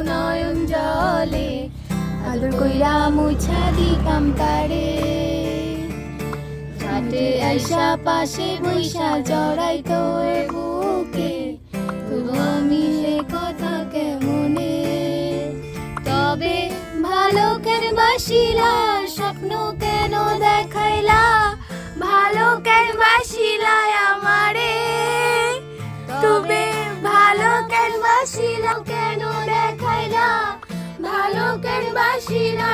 নয়ন জলে আদর কইরা মুছা দিতাম তারে ঘাটে আইসা পাশে বৈশা জড়াই তোর বুকে তবু আমি সে কথা কেমনে তবে ভালো কেন বাসিলা স্বপ্ন কেন দেখাইলা ভালো কেন বাসিলা আমারে তবে ভালো কেন বাসিলা কেন দেখাইলা ভালো কেন বাসিলা